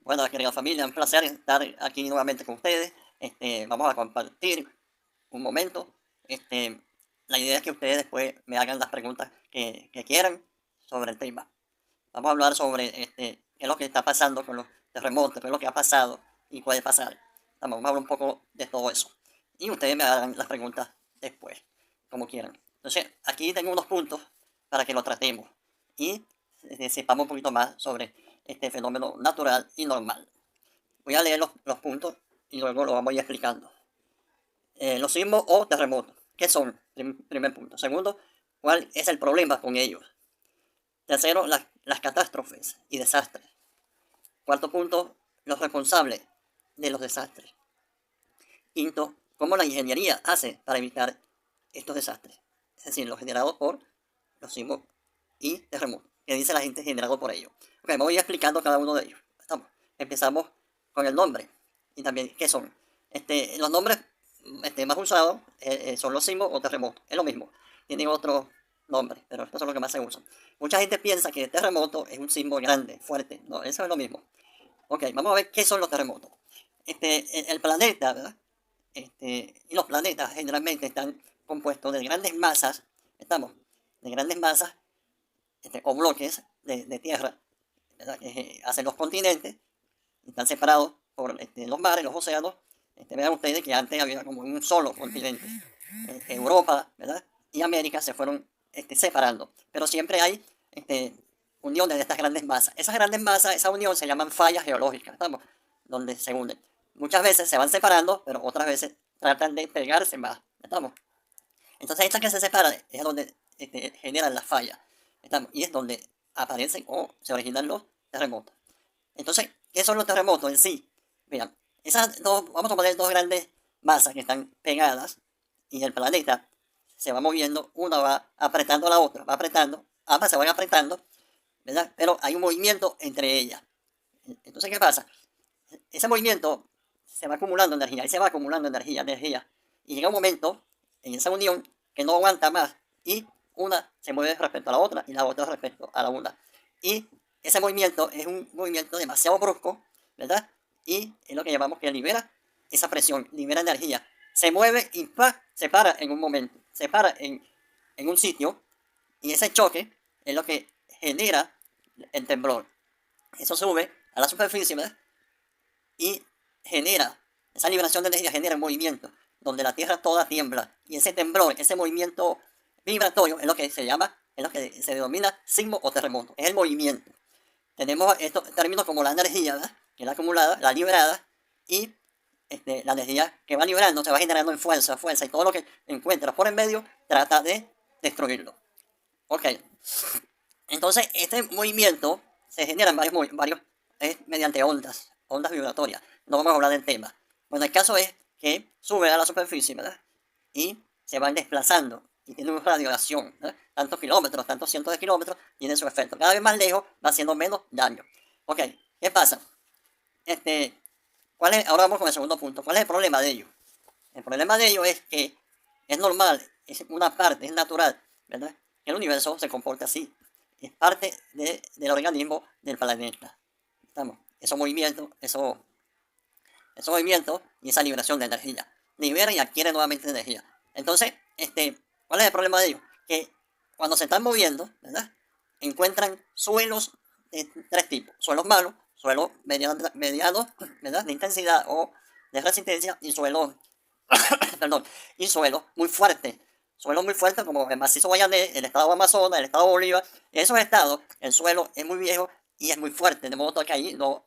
Bueno, querida familia, un placer estar aquí nuevamente con ustedes. Vamos a compartir un momento. Este, la idea es que ustedes después me hagan las preguntas que quieran sobre el tema. Vamos a hablar sobre qué es lo que está pasando con los terremotos, qué es lo que ha pasado y puede pasar. Vamos a hablar un poco de todo eso. Y ustedes me hagan las preguntas después, como quieran. Entonces, aquí tengo unos puntos para que lo tratemos y sepamos un poquito más sobre este fenómeno natural y normal. Voy a leer los puntos y luego lo vamos a ir explicando. Los sismos o terremotos. ¿Qué son? Primer punto. Segundo, ¿cuál es el problema con ellos? Tercero, las catástrofes y desastres. Cuarto punto, los responsables de los desastres. Quinto, cómo la ingeniería hace para evitar estos desastres. Es decir, los generados por los sismos y terremotos. ¿Qué dice la gente generado por ellos? Ok, me voy explicando cada uno de ellos. Empezamos con el nombre y también qué son. Los nombres más usados son los sismos o terremotos. Es lo mismo. Tienen otro nombre, pero estos son los que más se usan. Mucha gente piensa que el terremoto es un sismo grande, fuerte. No, eso es lo mismo. Ok, vamos a ver qué son los terremotos. El planeta, ¿verdad? Y los planetas generalmente están compuestos de grandes masas, de grandes masas o bloques de tierra, ¿verdad? Que hacen los continentes, están separados por los mares, los océanos. Vean ustedes que antes había como un solo continente. Europa, ¿verdad? Y América se fueron separando, pero siempre hay uniones de estas grandes masas. Esas grandes masas, esa unión se llaman fallas geológicas, ¿estamos? Donde se unen. Muchas veces se van separando, pero otras veces tratan de pegarse más, ¿estamos? Entonces esta que se separa es donde generan las fallas, ¿estamos? Y es donde aparecen o se originan los terremotos. Entonces, ¿qué son los terremotos en sí? Mira, esas dos, vamos a poner dos grandes masas que están pegadas y el planeta se va moviendo, una va apretando a la otra, va apretando, ambas se van apretando, ¿verdad? Pero hay un movimiento entre ellas. Entonces, ¿qué pasa? Ese movimiento se va acumulando energía, y se va acumulando energía, y llega un momento en esa unión que no aguanta más y una se mueve respecto a la otra y la otra respecto a la una. Y ese movimiento es un movimiento demasiado brusco, ¿verdad? Y es lo que llamamos que libera esa presión, libera energía. Se mueve y ¡pah! Se para en un momento, se para en un sitio y ese choque es lo que genera el temblor. Eso sube a la superficie, ¿verdad? Y genera, esa liberación de energía genera movimiento, donde la Tierra toda tiembla. Y ese temblor, ese movimiento vibratorio es lo que se llama, es lo que se denomina sismo o terremoto, es el movimiento. Tenemos estos términos como la energía, ¿verdad? Que es la acumulada, la liberada, y la energía que va liberando se va generando en fuerza, y todo lo que encuentra por en medio trata de destruirlo. Ok, entonces este movimiento se genera en varios mediante ondas vibratorias. No vamos a hablar del tema. Bueno, el caso es que sube a la superficie, ¿verdad? Y se van desplazando y tiene una radio de acción, ¿verdad? Tantos kilómetros, tantos cientos de kilómetros, tiene su efecto. Cada vez más lejos va haciendo menos daño. Ok, ¿qué pasa? Ahora vamos con el segundo punto. ¿Cuál es el problema de ello? El problema de ello es que es normal, es una parte, es natural, ¿verdad? Que el universo se comporte así. Es parte del organismo del planeta. ¿Estamos? Esos movimientos y esa liberación de energía. Libera y adquiere nuevamente energía. Entonces, ¿cuál es el problema de ello? Que cuando se están moviendo, ¿verdad? Encuentran suelos de tres tipos. Suelos malos, suelos medianos, ¿verdad? De intensidad o de resistencia y suelos perdón, y suelos muy fuertes como el macizo Guayanés, el estado Amazonas, el estado Bolívar. En esos estados el suelo es muy viejo y es muy fuerte, de modo que ahí no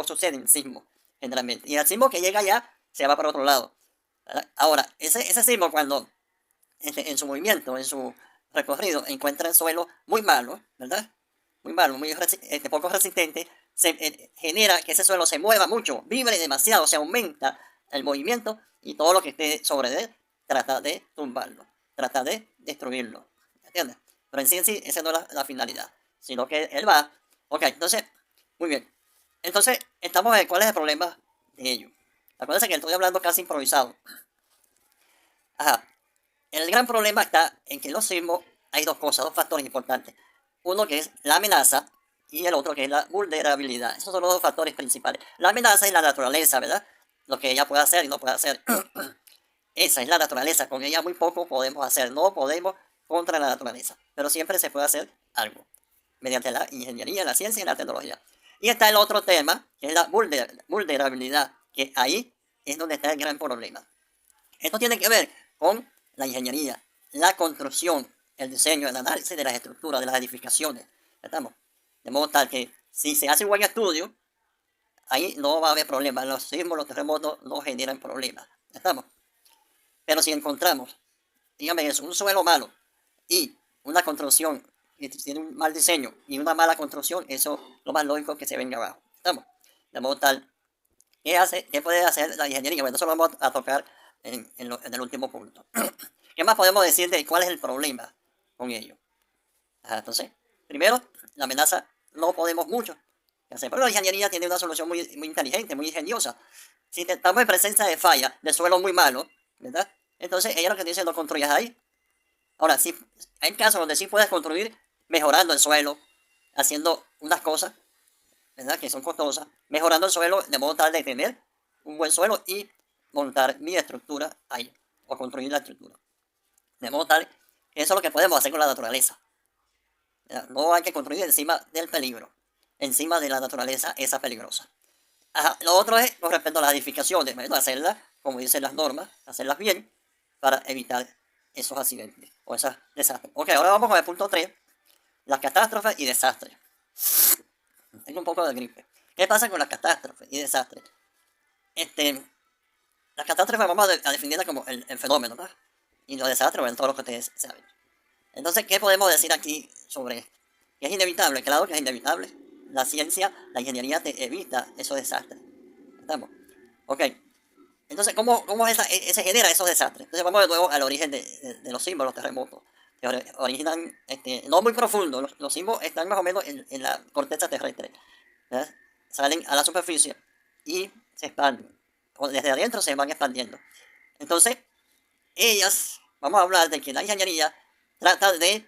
suceden sismos generalmente. Y el sismo que llega allá se va para otro lado, ¿verdad? Ahora, ese sismo cuando en su movimiento, en su recorrido, encuentra el suelo muy malo, ¿verdad? Muy malo, poco resistente, genera que ese suelo se mueva mucho, vibre demasiado, se aumenta el movimiento y todo lo que esté sobre él trata de tumbarlo, trata de destruirlo, ¿entiendes? Pero en sí, esa no es la finalidad, sino que él va, ok, entonces, muy bien, entonces, estamos en cuál es el problema de ello. Acuérdense que estoy hablando casi improvisado. Ajá, el gran problema está en que en los sismos hay dos cosas, dos factores importantes. Uno que es la amenaza, y el otro que es la vulnerabilidad. Esos son los dos factores principales. La amenaza es la naturaleza, ¿verdad? Lo que ella puede hacer y no puede hacer. Esa es la naturaleza. Con ella muy poco podemos hacer. No podemos contra la naturaleza. Pero siempre se puede hacer algo. Mediante la ingeniería, la ciencia y la tecnología. Y está el otro tema, que es la vulnerabilidad. Que ahí es donde está el gran problema. Esto tiene que ver con la ingeniería, la construcción, el diseño, el análisis de las estructuras, de las edificaciones. ¿Estamos? De modo tal que si se hace un buen estudio, ahí no va a haber problemas. Los sismos, los terremotos no generan problemas. ¿Estamos? Pero si encontramos, dígame eso, un suelo malo y una construcción que tiene un mal diseño y una mala construcción, eso es lo más lógico que se venga abajo. ¿Estamos? De modo tal, ¿qué puede hacer la ingeniería? Bueno, eso lo vamos a tocar en el último punto. ¿Qué más podemos decir de cuál es el problema con ello? Entonces, primero, la amenaza no podemos mucho. Pero la ingeniería tiene una solución muy, muy inteligente, muy ingeniosa. Si estamos en presencia de falla, de suelo muy malo, ¿verdad? Entonces ella lo que dice, no construyas ahí. Ahora, si hay casos donde sí puedes construir mejorando el suelo, haciendo unas cosas, ¿verdad? Que son costosas, mejorando el suelo de modo tal de tener un buen suelo y montar mi estructura ahí, o construir la estructura. De modo tal que eso es lo que podemos hacer con la naturaleza. No hay que construir encima del peligro, encima de la naturaleza esa peligrosa. Lo otro es con respecto a las edificaciones, bueno, hacerlas como dicen las normas, hacerlas bien para evitar esos accidentes o esos desastres. Ok, ahora vamos con el punto 3, las catástrofes y desastres. Tengo un poco de gripe. ¿Qué pasa con las catástrofes y desastres? Las catástrofes vamos a definirlas como el fenómeno, ¿no? Y los desastres, bueno, todo lo que ustedes saben. Entonces, ¿qué podemos decir aquí sobre esto? Que es inevitable, claro que es inevitable. La ciencia, la ingeniería te evita esos desastres. ¿Estamos? Ok. Entonces, ¿cómo se genera esos desastres? Entonces, vamos de nuevo al origen de los sismos, los terremotos. Que originan, no muy profundo, los sismos están más o menos en la corteza terrestre. ¿Verdad? Salen a la superficie y se expanden. O desde adentro se van expandiendo. Entonces, vamos a hablar de que la ingeniería trata de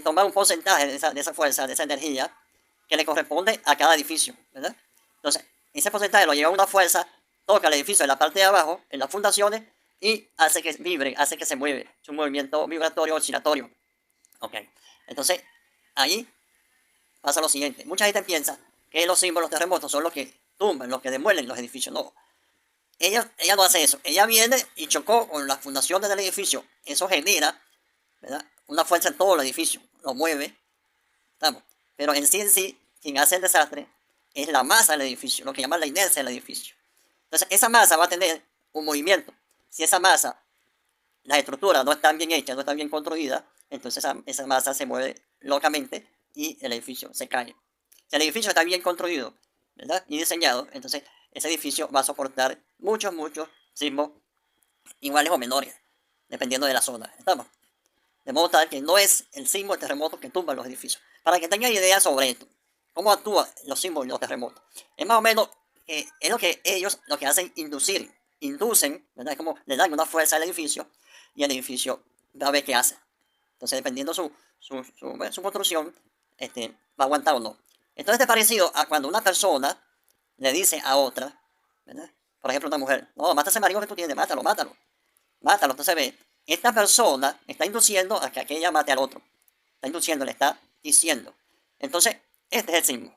tomar un porcentaje de esa fuerza, de esa energía, que le corresponde a cada edificio, ¿verdad? Entonces, ese porcentaje lo lleva a una fuerza, toca el edificio en la parte de abajo, en las fundaciones, y hace que vibre, hace que se mueve. Es un movimiento vibratorio oscilatorio. Ok. Entonces, ahí pasa lo siguiente. Mucha gente piensa que los sismos, los terremotos son los que tumban, los que demuelen los edificios. No. Ella no hace eso. Ella viene y chocó con las fundaciones del edificio. Eso genera, ¿verdad?, una fuerza en todo el edificio. Lo mueve. ¿Estamos? Pero en sí, quien hace el desastre es la masa del edificio, lo que llaman la inercia del edificio. Entonces, esa masa va a tener un movimiento. Si esa masa, las estructuras no están bien hechas, no están bien construidas, entonces esa masa se mueve locamente y el edificio se cae. Si el edificio está bien construido, ¿verdad?, y diseñado, entonces ese edificio va a soportar muchos sismos iguales o menores, dependiendo de la zona. ¿Estamos? De modo tal que no es el sismo, el terremoto que tumba los edificios. Para que tengan idea sobre esto, cómo actúan los sismos y los terremotos. Es más o menos, es lo que ellos lo que hacen, inducen, ¿verdad? Es como le dan una fuerza al edificio y el edificio va a ver qué hace. Entonces, dependiendo su construcción, va a aguantar o no. Entonces, es parecido a cuando una persona le dice a otra, ¿verdad? Por ejemplo, una mujer, no, mata ese marido que tú tienes, mátalo. Entonces ve, esta persona está induciendo a que aquella mate al otro. Está induciendo, le está diciendo. Entonces, este es el sismo.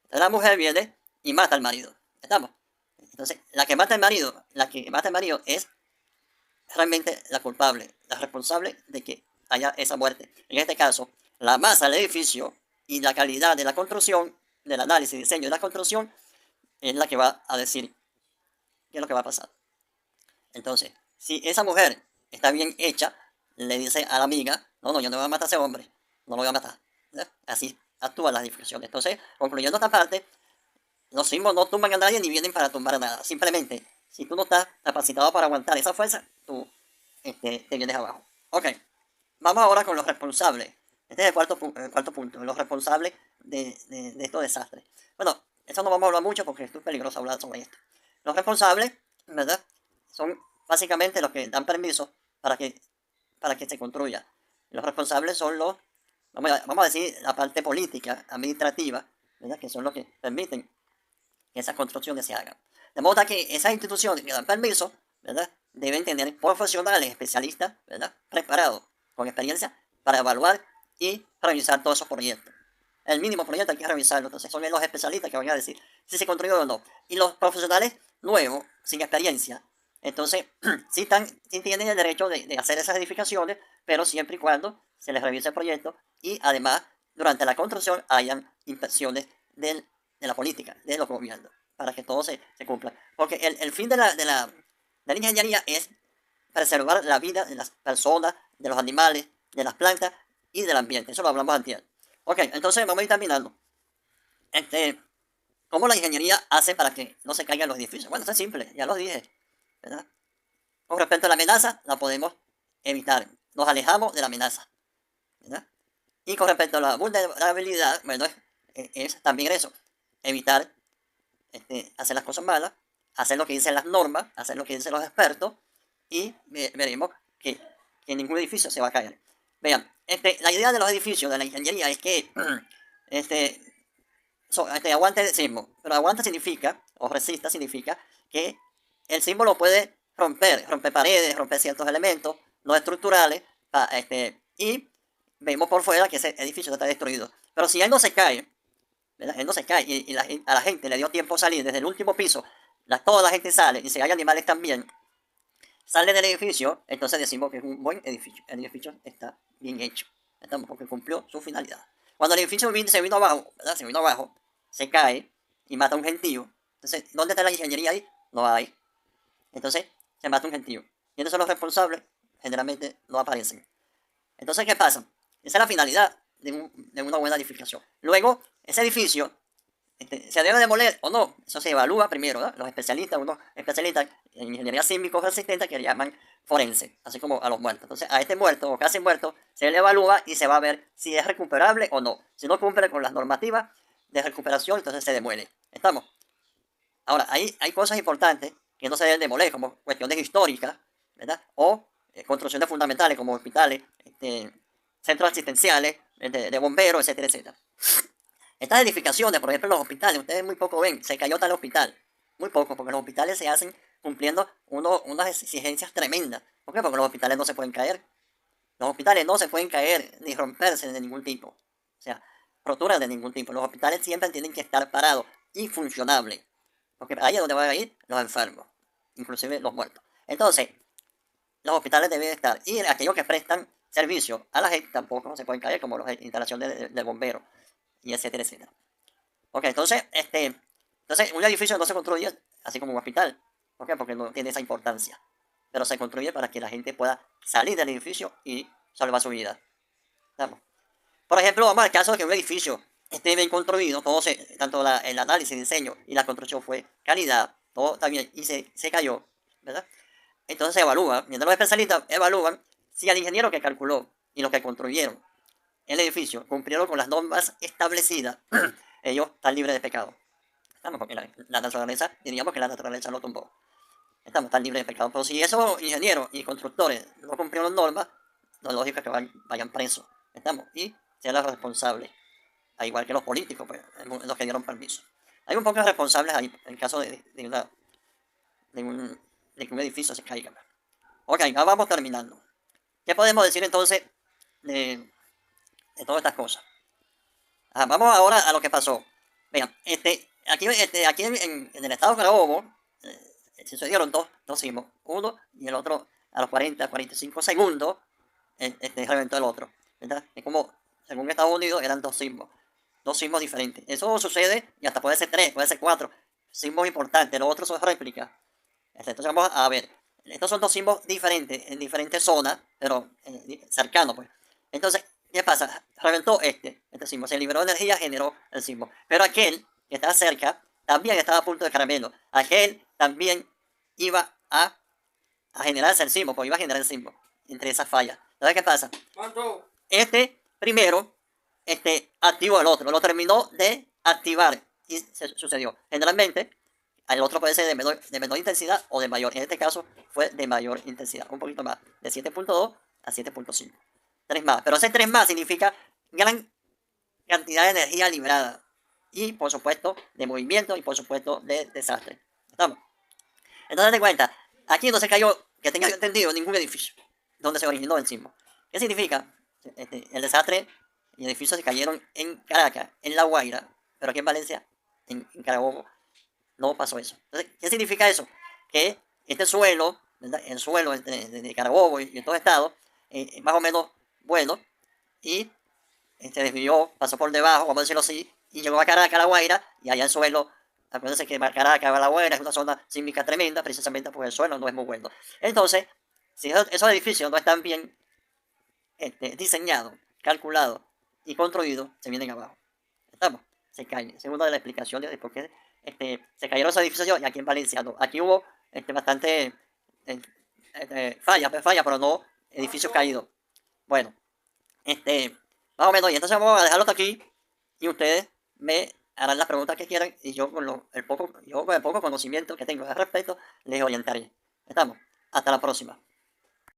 Entonces, la mujer viene y mata al marido. ¿Estamos? Entonces, la que mata al marido es realmente la culpable, la responsable de que haya esa muerte. En este caso, la masa del edificio y la calidad de la construcción, del análisis y diseño de la construcción, es la que va a decir qué es lo que va a pasar. Entonces, si esa mujer está bien hecha, le dice a la amiga, no, yo no voy a matar a ese hombre, no lo voy a matar. ¿Verdad? Así actúan las discusiones. Entonces, concluyendo esta parte, los sismos no tumban a nadie ni vienen para tumbar a nada. Simplemente, si tú no estás capacitado para aguantar esa fuerza, tú te vienes abajo. Ok, vamos ahora con los responsables. Este es el cuarto punto, los responsables de estos desastres. Bueno, eso no vamos a hablar mucho porque es peligroso hablar sobre esto. Los responsables, ¿verdad?, son básicamente los que dan permiso para que se construya. Los responsables son vamos a decir, la parte política, administrativa, ¿verdad? Que son los que permiten que esas construcciones se hagan. De modo que esas instituciones que dan permiso, ¿verdad? Deben tener profesionales, especialistas, ¿verdad? Preparados, con experiencia, para evaluar y revisar todos esos proyectos. El mínimo proyecto hay que revisarlo, entonces son los especialistas que van a decir si se construyó o no. Y los profesionales nuevos, sin experiencia, entonces sí tienen el derecho de hacer esas edificaciones, pero siempre y cuando se les revise el proyecto y además durante la construcción hayan inspecciones de la política, de los gobiernos, para que todo se cumpla. Porque el fin de la ingeniería es preservar la vida de las personas, de los animales, de las plantas y del ambiente. Eso lo hablamos antes. Ok, entonces vamos a ir terminando. ¿Cómo la ingeniería hace para que no se caigan los edificios? Bueno, eso es simple, ya lo dije, ¿verdad? Con respecto a la amenaza, la podemos evitar. Nos alejamos de la amenaza, ¿verdad? Y con respecto a la vulnerabilidad, bueno, es también eso, evitar hacer las cosas malas, hacer lo que dicen las normas, hacer lo que dicen los expertos, y veremos que ningún edificio se va a caer. Vean, la idea de los edificios, de la ingeniería, es que aguante el sismo, pero aguanta significa, o resista significa, que el sismo lo puede romper paredes, romper ciertos elementos no estructurales, y vemos por fuera que ese edificio está destruido. Pero si él no se cae, ¿verdad? Él no se cae y a la gente le dio tiempo a salir desde el último piso, toda la gente sale, y si hay animales también, sale del edificio, entonces decimos que es un buen edificio. El edificio está bien hecho, porque cumplió su finalidad. Cuando el edificio se vino abajo, ¿verdad? Se cae y mata a un gentío. Entonces, ¿dónde está la ingeniería ahí? No hay. Entonces, se mata un gentío. Y entonces los responsables generalmente no aparecen. Entonces, ¿qué pasa? Esa es la finalidad de una buena edificación. Luego, ese edificio se debe demoler o no. Eso se evalúa primero, ¿verdad? Los especialistas, unos especialistas en ingeniería sísmico resistente que le llaman forense, así como a los muertos. Entonces, a este muerto o casi muerto se le evalúa y se va a ver si es recuperable o no. Si no cumple con las normativas de recuperación, entonces se demuele. ¿Estamos? Ahora, hay cosas importantes que no se deben demoler, como cuestiones históricas, ¿verdad? O construcciones fundamentales como hospitales, centros asistenciales, de bomberos, etcétera, etcétera. Estas edificaciones, por ejemplo, los hospitales, ustedes muy poco ven, se cayó tal hospital. Muy poco, porque los hospitales se hacen cumpliendo unas exigencias tremendas. ¿Por qué? Porque los hospitales no se pueden caer. Los hospitales no se pueden caer ni romperse de ningún tipo. O sea, roturas de ningún tipo. Los hospitales siempre tienen que estar parados y funcionables. Porque ahí es donde van a ir los enfermos, inclusive los muertos. Entonces, los hospitales deben estar. Y aquellos que prestan servicio a la gente tampoco se pueden caer, como las instalaciones de bomberos, y etcétera, etcétera. Ok, entonces un edificio no se construye así como un hospital. ¿Por qué? Porque no tiene esa importancia. Pero se construye para que la gente pueda salir del edificio y salvar su vida. ¿Estamos? Por ejemplo, vamos al caso de que un edificio esté bien construido, tanto el análisis, el diseño y la construcción fue calidad, todo está bien, y se cayó, ¿verdad? Entonces se evalúa, mientras los especialistas evalúan si el ingeniero que calculó y los que construyeron el edificio cumplieron con las normas establecidas, ellos están libres de pecado. Estamos, porque la naturaleza, diríamos que la naturaleza lo tumbó. Estamos tan libres de pecado. Pero si esos ingenieros y constructores no cumplieron normas, lo lógico es que vayan presos. Estamos, y sean los responsables. Al igual que los políticos, pues, los que dieron permiso. Hay un poco de responsables ahí en caso de que un edificio se caiga. Ok, ya vamos terminando. ¿Qué podemos decir entonces de todas estas cosas? Vamos ahora a lo que pasó. Vean, aquí en el estado de Carabobo sucedieron dos sismos. Uno y el otro a los 45 segundos reventó el otro. ¿Verdad? Es como, según Estados Unidos, eran dos sismos diferentes. Eso sucede y hasta puede ser tres, puede ser cuatro sismos importantes. Los otros son réplicas. Entonces vamos a ver. Estos son dos sismos diferentes, en diferentes zonas, pero cercanos, pues. Entonces, ¿qué pasa? Reventó este sismo, se liberó energía, generó el sismo. Pero aquel que está cerca también estaba a punto de caramelo. Aquel también iba a generarse el sismo, pues iba a generar el sismo entre esas fallas. Entonces, ¿qué pasa? ¿Cuánto? Este primero activó al otro, lo terminó de activar y se sucedió. Generalmente, el otro puede ser de menor intensidad o de mayor. En este caso fue de mayor intensidad, un poquito más, de 7.2 a 7.5. 3 más. Pero ese 3 más significa gran cantidad de energía liberada. y por supuesto de movimiento y por supuesto de desastre. ¿Estamos? Entonces, de cuenta, aquí no se cayó, que tenga entendido, ningún edificio donde se originó el sismo. ¿Qué significa? El desastre y edificios se cayeron en Caracas, en La Guaira, pero aquí en Valencia, en Carabobo, no pasó eso. Entonces, ¿qué significa eso? Que este suelo, ¿verdad? El suelo de Carabobo y en todo estado, es más o menos bueno y se desvió, pasó por debajo, vamos a decirlo así, y llegó a Caracas, a La Guaira, y allá el suelo, acuérdense que Caracas, La Guaira es una zona sísmica tremenda, precisamente porque el suelo no es muy bueno. Entonces, si esos edificios no están bien diseñados, calculados y construidos, se vienen abajo. ¿Estamos? Se caen. Esa es una de las explicaciones de por qué se cayeron esos edificios y aquí en Valencia no. Aquí hubo bastante falla, pero no edificios caídos. Bueno, más o menos, y entonces vamos a dejarlo hasta aquí y ustedes me harán las preguntas que quieran y yo con el poco conocimiento que tengo al respecto les orientaré. Estamos. Hasta la próxima.